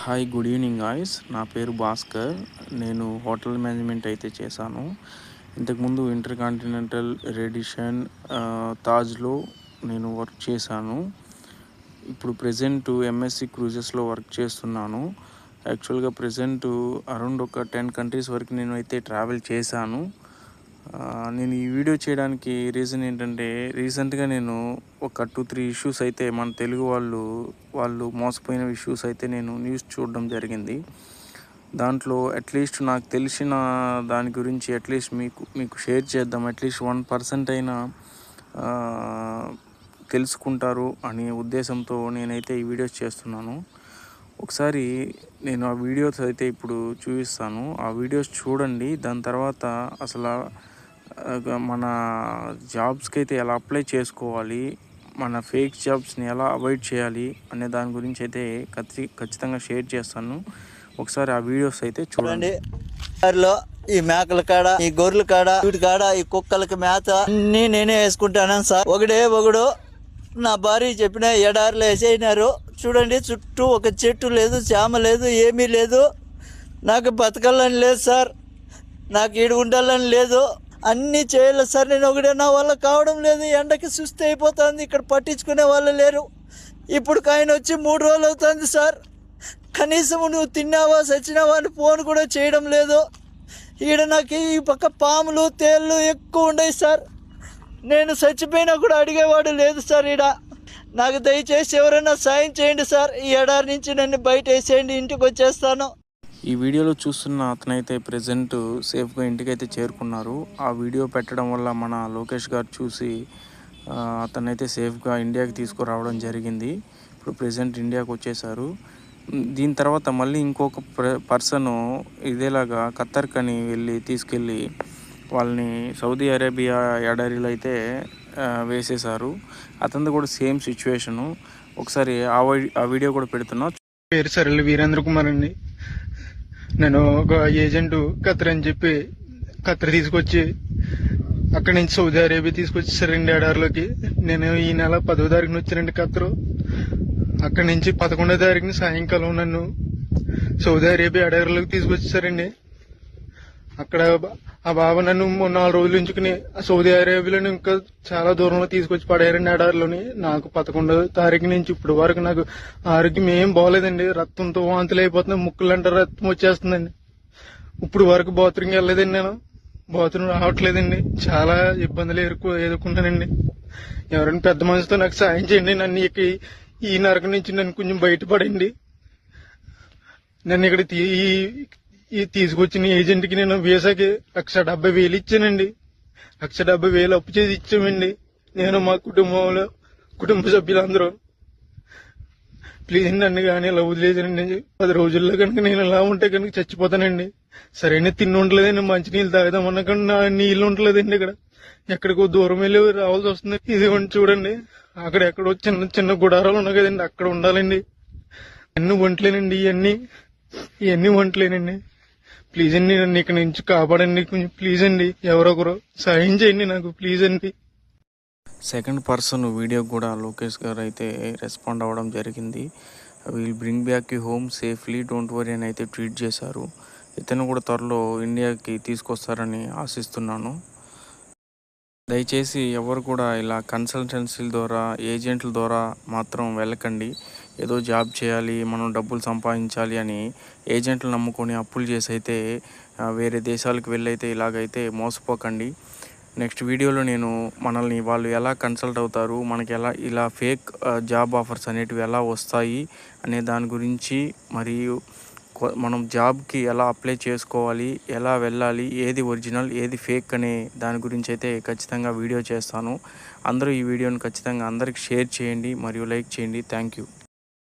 Hi, good evening guys. నా పేరు భాస్కర్. నేను హోటల్ మేనేజ్మెంట్ అయితే చేశాను. ఇంతకుముందు ఇంటర్ కాంటినెంటల్, రెడిషన్, తాజ్లో నేను వర్క్ చేశాను. ఇప్పుడు ప్రజెంట్ ఎంఎస్సి క్రూజెస్లో వర్క్ చేస్తున్నాను. యాక్చువల్గా ప్రజెంట్ అరౌండ్ ఒక 10 కంట్రీస్ వరకు నేను అయితే ట్రావెల్ చేశాను. నేను ఈ వీడియో చేయడానికి రీజన్ ఏంటంటే, రీసెంట్గా నేను ఒక 2-3 ఇష్యూస్ అయితే మన తెలుగు వాళ్ళు మోసపోయిన ఇష్యూస్ అయితే నేను న్యూస్ చూడడం జరిగింది. దాంట్లో అట్లీస్ట్ నాకు తెలిసిన దాని గురించి అట్లీస్ట్ మీకు షేర్ చేద్దాం. అట్లీస్ట్ 1% అయినా తెలుసుకుంటారు అనే ఉద్దేశంతో నేనైతే ఈ వీడియోస్ చేస్తున్నాను. ఒకసారి నేను ఆ వీడియోస్ అయితే ఇప్పుడు చూపిస్తాను. ఆ వీడియోస్ చూడండి. దాని తర్వాత అసలు మన జాబ్స్కి అయితే ఎలా అప్లై చేసుకోవాలి, మన ఫేక్ జాబ్స్ని ఎలా అవాయిడ్ చేయాలి అనే దాని గురించి అయితే ఖచ్చితంగా షేర్ చేస్తాను. ఒకసారి ఆ వీడియోస్ అయితే చూడండి. ఈ మేకల కాడ, ఈ గొర్రెల కాడ, వీటి కాడ, ఈ కుక్కలకి మేత అన్ని నేనే వేసుకుంటాను సార్. ఒకడు నా భార్య చెప్పిన ఎడారిలో వేసేయినారు. చూడండి, చుట్టూ ఒక చెట్టు లేదు, చేమ లేదు, ఏమీ లేదు. నాకు బతకాలని లేదు సార్, నాకు ఈడు ఉండాలని లేదు. అన్నీ చేయాలి సార్. నేను ఒకటే, నా వల్ల కావడం లేదు. ఎండకి సుస్థి అయిపోతుంది. ఇక్కడ పట్టించుకునే వాళ్ళు లేరు. ఇప్పుడు ఆయన వచ్చి 3 రోజులు అవుతుంది సార్. కనీసం నువ్వు తిన్నావా సచ్చినావా అని ఫోన్ కూడా చేయడం లేదు. ఈడ నాకు ఈ పక్క పాములు, తేళ్ళు ఎక్కువ ఉన్నాయి సార్. నేను చచ్చిపోయినా కూడా అడిగేవాడు లేదు సార్. ఈడ నాకు దయచేసి ఎవరైనా సాయం చేయండి సార్. ఈ ఎడారి నుంచి నన్ను బయట వేసేయండి, ఇంటికి వచ్చేస్తాను. ఈ వీడియోలో చూస్తున్న అతనైతే ప్రజెంట్ సేఫ్గా ఇంటికైతే చేరుకున్నారు. ఆ వీడియో పెట్టడం వల్ల మన లోకేష్ గారు చూసి అతనైతే సేఫ్గా ఇండియాకి తీసుకురావడం జరిగింది. ఇప్పుడు ప్రజెంట్ ఇండియాకి వచ్చేసారు. దీని తర్వాత మళ్ళీ ఇంకొక పర్సన్ ఇదేలాగా ఖత్తర్కని తీసుకెళ్ళి వాళ్ళని సౌదీ అరేబియా ఎడారిలో అయితే వేసేశారు. అతనిది కూడా సేమ్ సిచ్యువేషను. ఒకసారి ఆ వీడియో కూడా పెడుతున్నా. పేరు సరళి వీరేంద్ర కుమార్ అండి. నేను ఒక ఏజెంట్ ఖత్తర్ అని చెప్పి ఖత్తర్ తీసుకొచ్చి అక్కడి నుంచి సౌదీ అరేబియా తీసుకొచ్చేసారండి ఎడారిలోకి. నేను ఈ నెల 10వ తారీఖున వచ్చానండి ఖత్తరు. అక్కడి నుంచి 11వ తారీఖున సాయంకాలం నన్ను సౌదీ అరేబియా ఎడారిలోకి తీసుకొచ్చేసారండి. అక్కడ ఆ బాబా నన్ను 4 రోజులు ఉంచుకుని సౌదీ అరేబియాలో ఇంకా చాలా దూరంలో తీసుకొచ్చి పడేయారండి ఎడారిలోని. నాకు 11వ తారీఖు నుంచి ఇప్పుడు వరకు నాకు ఆరోగ్యం ఏం బాగోలేదండి. రక్తంతో వాంతులు అయిపోతున్నాయి, ముక్కులంటే రక్తం వచ్చేస్తుందండి. ఇప్పుడు వరకు బాత్రూమ్కి వెళ్ళలేదండి. నేను బాత్రూమ్ రావట్లేదండి. చాలా ఇబ్బందులు ఎదుర్కొన్నానండి. ఎవరైనా పెద్ద మనిషితో నాకు సాయం చేయండి. నన్ను ఈ నరకం నుంచి నన్ను కొంచెం బయటపడండి. నన్ను ఇక్కడ తీసుకొచ్చిన ఏజెంట్కి నేను వీసాకి 1,70,000 ఇచ్చానండి. 1,70,000 అప్పు చేసి ఇచ్చామండి. నేను మా కుటుంబ సభ్యులందరూ. ప్లీజ్ నన్ను కానీ ఇలా వదిలేదండి. 10 రోజుల్లో కనుక నేను ఇలా ఉంటే కనుక చచ్చిపోతానండి. సరైన తిండి ఉండలేదండి. మంచినీళ్ళు తాగుదామన్నా కానీ నా నీళ్ళు ఉండలేదండి. ఇక్కడ ఎక్కడికో దూరం వెళ్ళి రావాల్సి వస్తుంది. ఇది చూడండి, అక్కడ ఎక్కడో చిన్న చిన్న గుడారాలు ఉన్నాయి కదండి, అక్కడ ఉండాలండి. అన్ని వంటలేనండి. ఇవన్నీ వంటలేనండి. ప్లీజ్ అండి, నన్ను ఇక్కడ నుంచి కాపాడండి. కొంచెం ప్లీజ్ అండి, ఎవరొకరు సాయం చేయండి నాకు, ప్లీజ్ అండి. సెకండ్ పర్సన్ వీడియో కూడా లోకేష్ గారు అయితే రెస్పాండ్ అవ్వడం జరిగింది. Will bring back you home safely, don't worry అని అయితే ట్వీట్ చేశారు. ఇతను కూడా త్వరలో ఇండియాకి తీసుకొస్తారని ఆశిస్తున్నాను. దయచేసి ఎవరు కూడా ఇలా కన్సల్టెన్సీల ద్వారా, ఏజెంట్ల ద్వారా మాత్రం వెళ్ళకండి. ఏదో జాబ్ చేయాలి, మనం డబ్బులు సంపాదించాలి అని ఏజెంట్లు నమ్ముకొని అప్పులు చేసి అయితే వేరే దేశాలకు వెళ్ళైతే ఇలాగైతే మోసపోకండి. నెక్స్ట్ వీడియోలో నేను మనల్ని వాళ్ళు ఎలా కన్సల్ట్ అవుతారు, మనకి ఇలా ఫేక్ జాబ్ ఆఫర్స్ అనేటివి ఎలా వస్తాయి అనే దాని గురించి, మరియు మనం జాబ్కి ఎలా అప్లై చేసుకోవాలి, ఎలా వెళ్ళాలి, ఏది ఒరిజినల్ ఏది ఫేక్ అనే దాని గురించి అయితే ఖచ్చితంగా వీడియో చేస్తాను. అందరూ ఈ వీడియోని ఖచ్చితంగా అందరికి షేర్ చేయండి మరియు లైక్ చేయండి. Thank you.